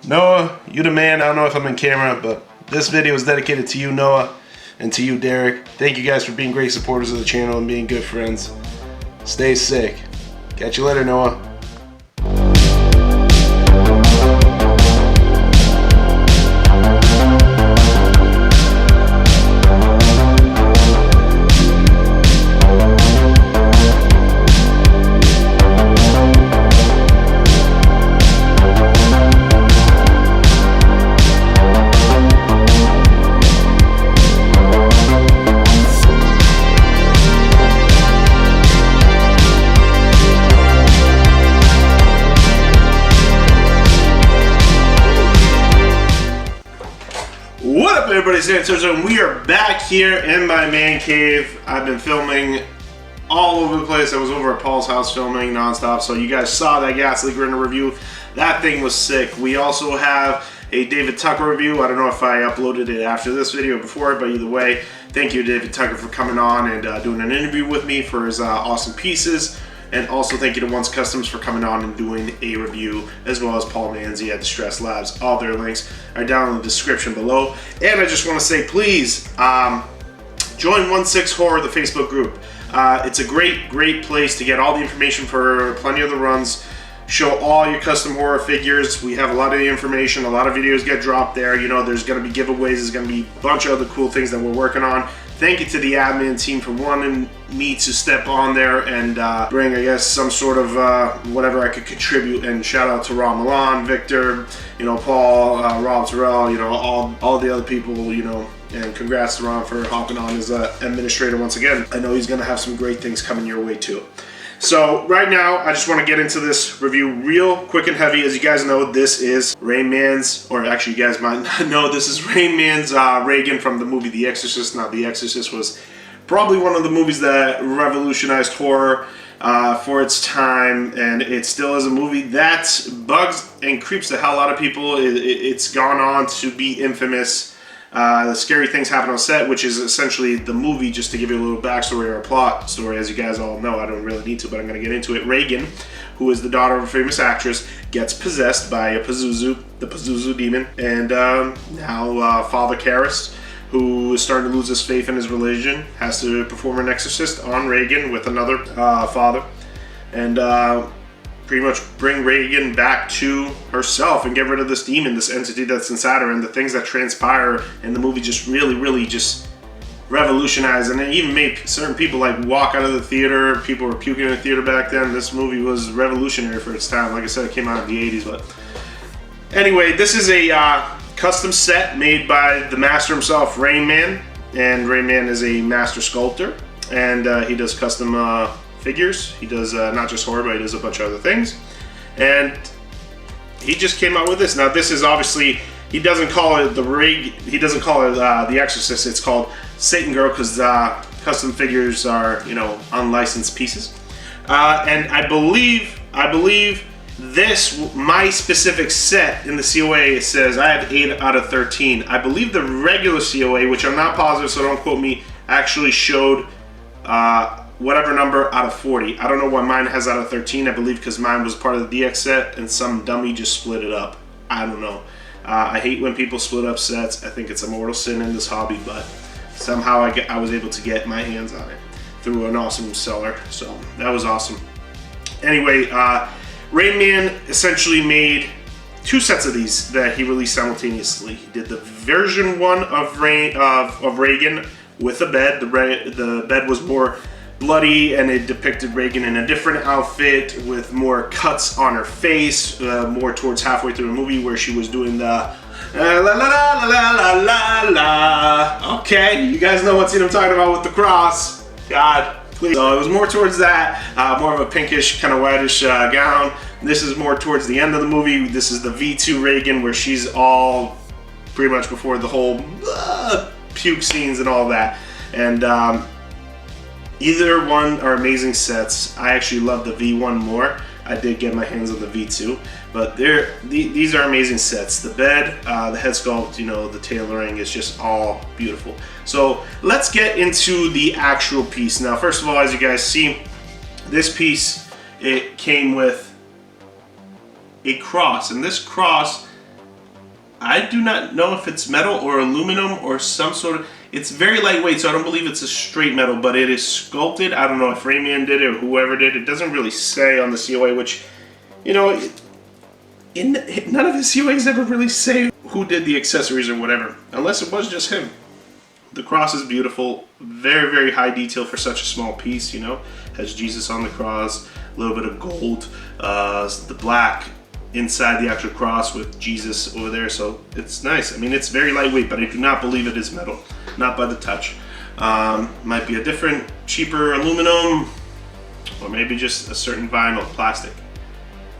Noah, you the man. I don't know if I'm in camera, but this video is dedicated to you, Noah, and to you, Derek. Thank you guys for being great supporters of the channel and being good friends. Stay sick. Catch you later, Noah. What up, everybody? It's TERZO, and we are back here in my man cave. I've been filming all over the place. I was over at Paul's house filming nonstop, so you guys saw that gas leak render review. That thing was sick. We also have a David Tucker review. I don't know if I uploaded it after this video or before, but either way, thank you, David Tucker, for coming on and doing an interview with me for his awesome pieces. And also thank you to Once Customs for coming on and doing a review, as well as Paul Manzi at Distress Labs. All their links are down in the description below. And I just want to say, please, join 16 Horror, the Facebook group. It's a great place to get all the information for plenty of the runs. Show all your custom horror figures. We have a lot of the information. A lot of videos get dropped there. You know, there's going to be giveaways. There's going to be a bunch of other cool things that we're working on. Thank you to the admin team for wanting me to step on there and bring, I guess, some sort of whatever I could contribute. And shout out to MILAN, Victor, you know, Paul, Rob TERRELL, you know, all the other people, you know. And congrats to Ron for hopping on as administrator once again. I know he's going to have some great things coming your way too. So right now, I just want to get into this review real quick and heavy. As you guys know, this is Rainman's, or actually you guys might not know, this is Rainman's Raegan from the movie The Exorcist. Now, The Exorcist was probably one of the movies that revolutionized horror for its time, and it still is a movie that bugs and creeps the hell out of people. It's gone on to be infamous. The scary things happen on set, which is essentially the movie. Just to give you a little backstory or a plot story, as you guys all know, I don't really need to, but I'm going to get into it. Raegan, who is the daughter of a famous actress, gets possessed by a Pazuzu, the Pazuzu demon, and now Father Karras, who is starting to lose his faith in his religion, has to perform an exorcist on Raegan with another father, and pretty much bring Raegan back to herself and get rid of this demon, this entity that's inside her. And the things that transpire in the movie just really just revolutionized, and it even made certain people like walk out of the theater. People were puking in the theater back then. This movie was revolutionary for its time. Like I said, it came out in the 80s, but anyway, this is a custom set made by the master himself, Rainman, and Rainman is a master sculptor, and he does custom figures. He does not just horror, but he does a bunch of other things. And he just came out with this. Now, this is obviously, he doesn't call it he doesn't call it The Exorcist. It's called Satan Girl, because custom figures are, you know, unlicensed pieces. And I believe this, my specific set in the COA, says I have 8 out of 13. I believe the regular COA, which I'm not positive, so don't quote me, actually showed whatever number out of 40. I don't know why mine has out of 13. I believe because mine was part of the DX set and some dummy just split it up. I don't know. I hate when people split up sets. I think it's a mortal sin in this hobby, but somehow I was able to get my hands on it through an awesome seller. So that was awesome. Anyway, Rainman essentially made 2 sets of these that he released simultaneously. He did the version 1 of Raegan with a bed. The bed was more bloody, and it depicted Raegan in a different outfit with more cuts on her face, more towards halfway through the movie, where she was doing the la la la la la la la. Okay, you guys know what scene I'm talking about with the cross. God, please. So it was more towards that, more of a pinkish, kind of whitish gown. This is more towards the end of the movie. This is the V2 Raegan, where she's all pretty much before the whole puke scenes and all that. And either one are amazing sets. I actually love the V1 more. I did get my hands on the V2, but these are amazing sets. The bed, the head sculpt, you know, the tailoring is just all beautiful. So let's get into the actual piece. Now, first of all, as you guys see, this piece, it came with a cross, and this cross I do not know if it's metal or aluminum or some sort of, it's very lightweight, so I don't believe it's a straight metal, but it is sculpted. I don't know if Rainman did it or whoever did it. It doesn't really say on the COA, which, you know, none of his COAs ever really say who did the accessories or whatever, unless it was just him. The cross is beautiful, very, very high detail for such a small piece, you know. Has Jesus on the cross, a little bit of gold, the black inside the actual cross with Jesus over there, so it's nice. I mean, it's very lightweight, but I do not believe it is metal, not by the touch. Might be a different, cheaper aluminum, or maybe just a certain vinyl, plastic.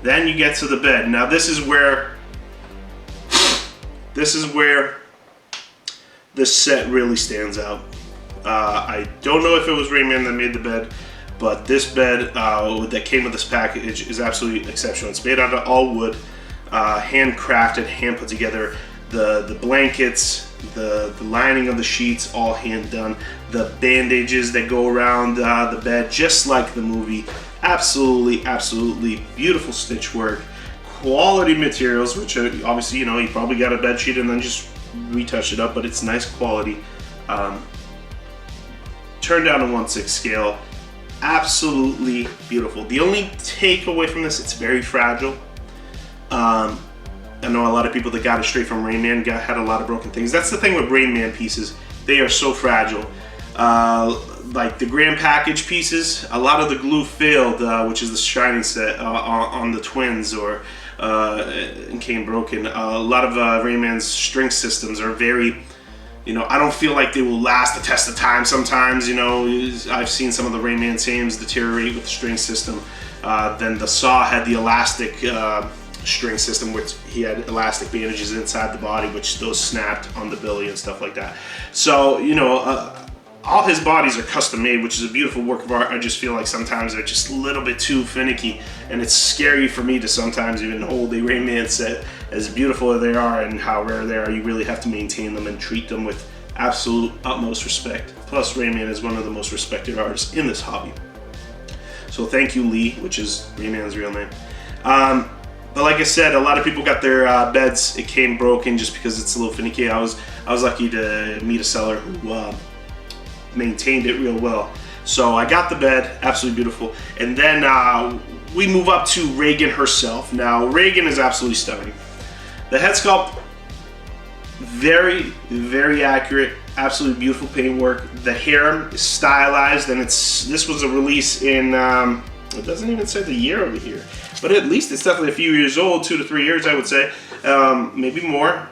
Then you get to the bed. Now this is where this set really stands out. I don't know if it was Rainman that made the bed, but this bed that came with this package is absolutely exceptional. It's made out of all wood, handcrafted, hand put together. The blankets, the lining of the sheets, all hand done. The bandages that go around the bed, just like the movie. Absolutely, absolutely beautiful stitch work. Quality materials, which obviously, you know, you probably got a bed sheet and then just retouched it up, but it's nice quality. Turned down to 1/6 scale. Absolutely beautiful. The only takeaway from this, it's very fragile. I know a lot of people that got it straight from Rainman had a lot of broken things. That's the thing with Rainman pieces. They are so fragile. Like the grand package pieces, a lot of the glue failed, which is the Shining set on the twins, or and came broken. A lot of Rainman's string systems are very, you know, I don't feel like they will last the test of time sometimes. You know, I've seen some of the Rainman teams deteriorate with the string system. Then the Saw had the elastic string system, which he had elastic bandages inside the body, which those snapped on the belly and stuff like that. So, you know, all his bodies are custom made, which is a beautiful work of art. I just feel like sometimes they're just a little bit too finicky, and it's scary for me to sometimes even hold a Rainman set. As beautiful as they are and how rare they are, you really have to maintain them and treat them with absolute utmost respect. Plus, Rainman is one of the most respected artists in this hobby. So thank you, Lee, which is Rainman's real name. But like I said, a lot of people got their beds, it came broken just because it's a little finicky. I was lucky to meet a seller who maintained it real well. So I got the bed, absolutely beautiful. And then we move up to Raegan herself. Now, Raegan is absolutely stunning. The head sculpt, very, very accurate, absolutely beautiful paintwork. The hair is stylized, and this was a release in, it doesn't even say the year over here, but at least it's definitely a few years old, 2 to 3 years, I would say. Maybe more,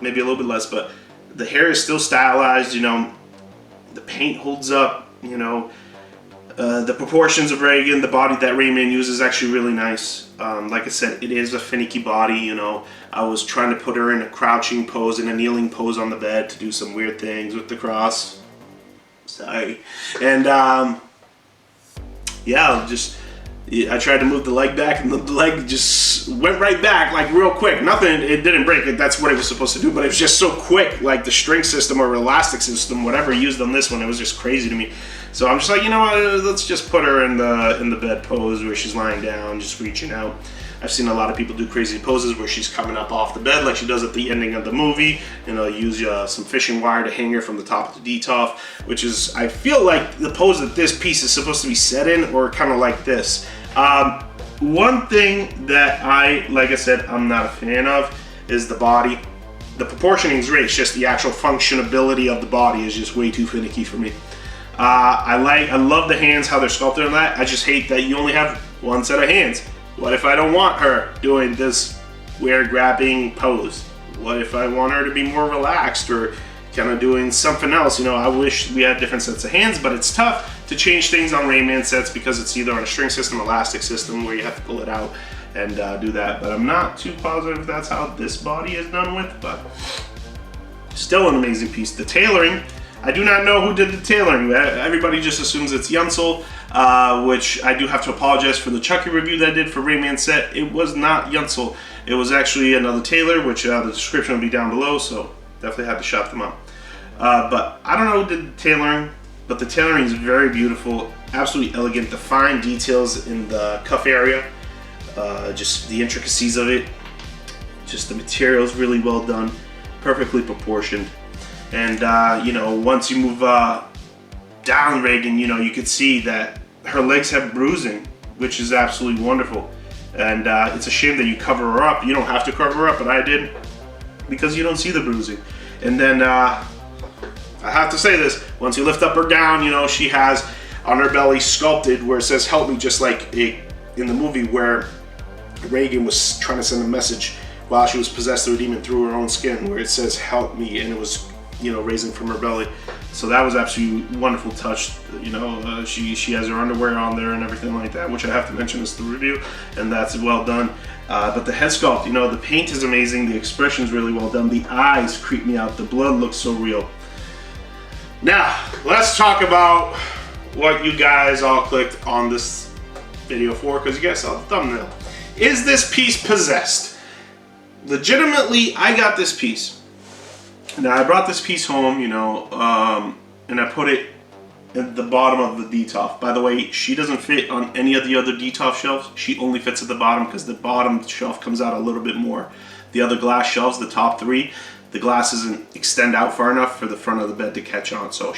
maybe a little bit less, but the hair is still stylized, you know. The paint holds up, you know. The proportions of Raegan, the body that Rainman uses, is actually really nice. Like I said, it is a finicky body, you know. I was trying to put her in a crouching pose and a kneeling pose on the bed to do some weird things with the cross. Sorry. And yeah, I tried to move the leg back, and the leg just went right back, like real quick. Nothing, it didn't break. That's what it was supposed to do, but it was just so quick, like the string system or elastic system, whatever used on this one, it was just crazy to me. So I'm just like, you know what, let's just put her in the bed pose where she's lying down, just reaching out. I've seen a lot of people do crazy poses where she's coming up off the bed like she does at the ending of the movie, and they'll use some fishing wire to hang her from the top of the detolf, which is, I feel like the pose that this piece is supposed to be set in, or kind of like this. One thing that like I said, I'm not a fan of is the body. The proportioning is great, it's just the actual functionability of the body is just way too finicky for me. I love the hands, how they're sculpted on that. I just hate that you only have one set of hands. What if I don't want her doing this weird grabbing pose? What if I want her to be more relaxed or kind of doing something else? You know, I wish we had different sets of hands, but it's tough to change things on Rainman sets because it's either on a string system, elastic system, where you have to pull it out and do that. But I'm not too positive if that's how this body is done with, but still an amazing piece. The tailoring, I do not know who did the tailoring. Everybody just assumes it's Yunsel, which I do have to apologize for the Chucky review that I did for Rainman set. It was not Yunsel. It was actually another tailor, which the description will be down below, so definitely had to shop them up. But I don't know who did the tailoring, but the tailoring is very beautiful, absolutely elegant. The fine details in the cuff area, just the intricacies of it, Just the material is really well done, perfectly proportioned. And you know, once you move down Raegan, you know, you could see that her legs have bruising, which is absolutely wonderful. And it's a shame that you cover her up. You don't have to cover her up, but I did, because you don't see the bruising. And then I have to say this, once you lift up her gown, you know, she has on her belly sculpted where it says "help me," just like in the movie where Raegan was trying to send a message while she was possessed through a demon through her own skin, where it says "help me," and it was, you know, raising from her belly. So that was absolutely wonderful touch. You know, she has her underwear on there and everything like that, which I have to mention is the review, and that's well done. But the head sculpt, you know, the paint is amazing, the expression's really well done, the eyes creep me out, the blood looks so real. Now, let's talk about what you guys all clicked on this video for, because you guys saw the thumbnail. Is this piece possessed? Legitimately, I got this piece. Now, I brought this piece home, you know, and I put it at the bottom of the DTOF. By the way, she doesn't fit on any of the other DTOF shelves. She only fits at the bottom because the bottom shelf comes out a little bit more. The other glass shelves, the top three, the glass doesn't extend out far enough for the front of the bed to catch on. So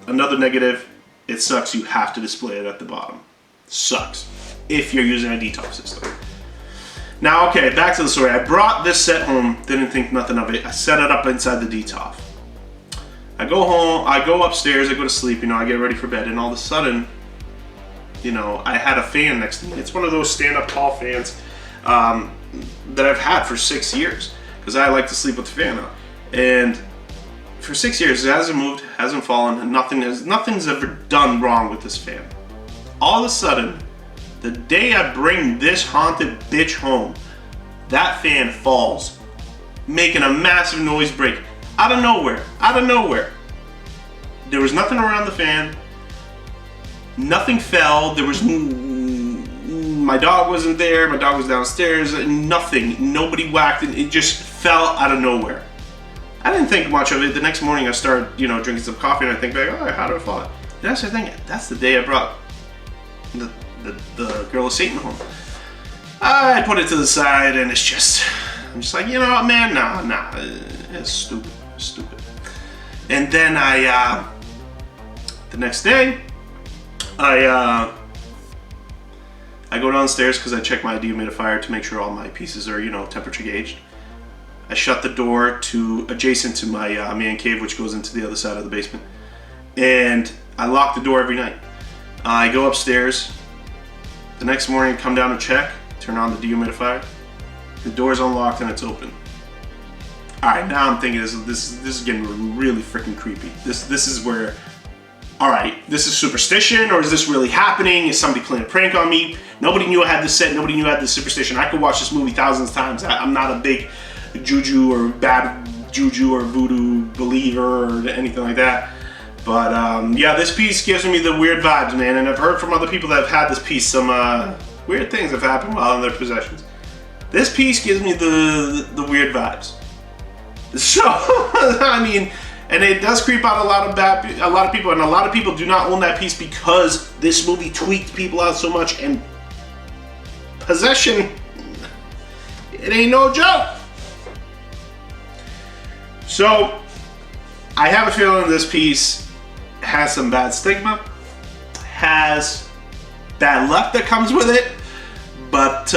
another negative, it sucks. You have to display it at the bottom. Sucks if you're using a DTOF system. Now, okay, back to the story. I brought this set home, didn't think nothing of it. I set it up inside the DTOF. I go home, I go upstairs, I go to sleep, you know, I get ready for bed, and all of a sudden, you know, I had a fan next to me. It's one of those stand-up tall fans that I've had for 6 years, because I like to sleep with the fan on. And for 6 years, it hasn't moved, hasn't fallen, and nothing's ever done wrong with this fan. All of a sudden, the day I bring this haunted bitch home, that fan falls, making a massive noise break. Out of nowhere, out of nowhere. There was nothing around the fan. Nothing fell. There was, my dog wasn't there. My dog was downstairs. Nothing. Nobody whacked it. It just fell out of nowhere. I didn't think much of it. The next morning I started, you know, drinking some coffee, and I think back, oh, how did it fall? That's the thing. That's the day I brought the girl of Satan home. I put it to the side, and it's just, I'm just like, you know what, man, nah, it's stupid. And then the next day, I go downstairs because I check my dehumidifier to make sure all my pieces are, you know, temperature gauged. I shut the door adjacent to my man cave, which goes into the other side of the basement, and I lock the door every night. I go upstairs. The next morning, come down to check, turn on the dehumidifier. The door's unlocked and it's open. All right, now I'm thinking this is getting really freaking creepy. This is where, all right, this is superstition, or is this really happening? Is somebody playing a prank on me? Nobody knew I had this set. Nobody knew I had this superstition. I could watch this movie thousands of times. I'm not a big juju or bad juju or voodoo believer or anything like that. But yeah, this piece gives me the weird vibes, man. And I've heard from other people that have had this piece, some weird things have happened while in their possessions. This piece gives me the weird vibes. So, I mean, and it does creep out a lot of people, and a lot of people do not own that piece because this movie tweaked people out so much, and possession, it ain't no joke. So, I have a feeling this piece has some bad stigma, has bad luck that comes with it, but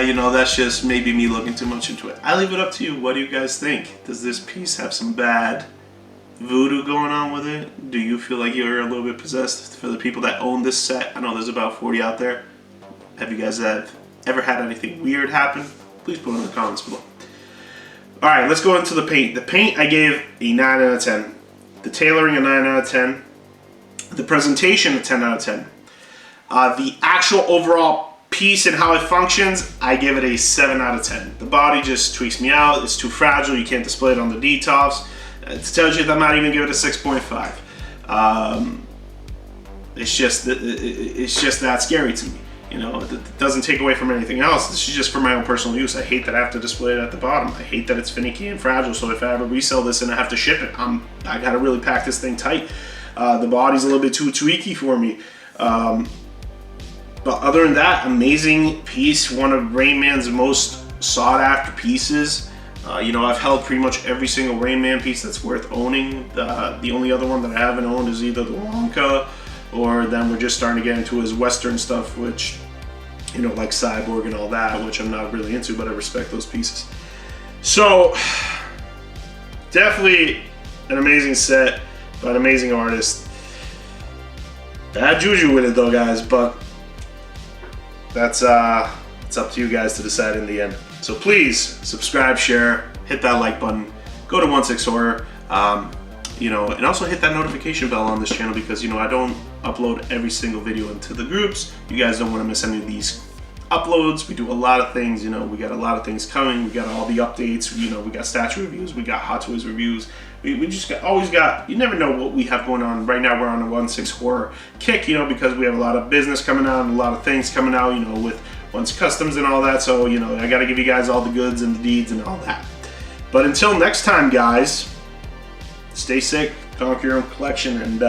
you know, that's just maybe me looking too much into it. I leave it up to you. What do you guys think? Does this piece have some bad voodoo going on with it? Do you feel like you're a little bit possessed? For the people that own this set, I know there's about 40 out there. Have you guys ever had anything weird happen? Please put it in the comments below. Alright, let's go into the paint. The paint I gave a 9 out of 10. The tailoring a 9 out of 10. The presentation a 10 out of 10. The actual overall piece and how it functions, I give it a 7 out of 10. The body just tweaks me out. It's too fragile. You can't display it on the DTOFs. It tells you that I'm not even giving it a 6.5. It's just that scary to me. You know, it doesn't take away from anything else. This is just for my own personal use. I hate that I have to display it at the bottom. I hate that it's finicky and fragile. So if I ever resell this and I have to ship it, I gotta really pack this thing tight. The body's a little bit too tweaky for me. But other than that, amazing piece. One of Rainman's most sought after pieces. You know, I've held pretty much every single Rainman piece that's worth owning. The only other one that I haven't owned is either the Wonka, or then we're just starting to get into his Western stuff, which, you know, like Cyborg and all that, which I'm not really into, but I respect those pieces. So, definitely an amazing set by an amazing artist. Bad juju with it though, guys, but that's it's up to you guys to decide in the end. So please subscribe, share, hit that like button, go to 16 Horror, you know, and also hit that notification bell on this channel, because, you know, I don't upload every single video into the groups. You guys don't want to miss any of these uploads. We do a lot of things, you know, we got a lot of things coming. We got all the updates, you know, we got statue reviews, we got Hot Toys reviews. We just always got, you never know what we have going on. Right now we're on a 16 Horror kick, you know, because we have a lot of business coming out and a lot of things coming out, you know, with Once Customs and all that. So, you know, I got to give you guys all the goods and the deeds and all that. But until next time, guys, stay sick, conquer your own collection, and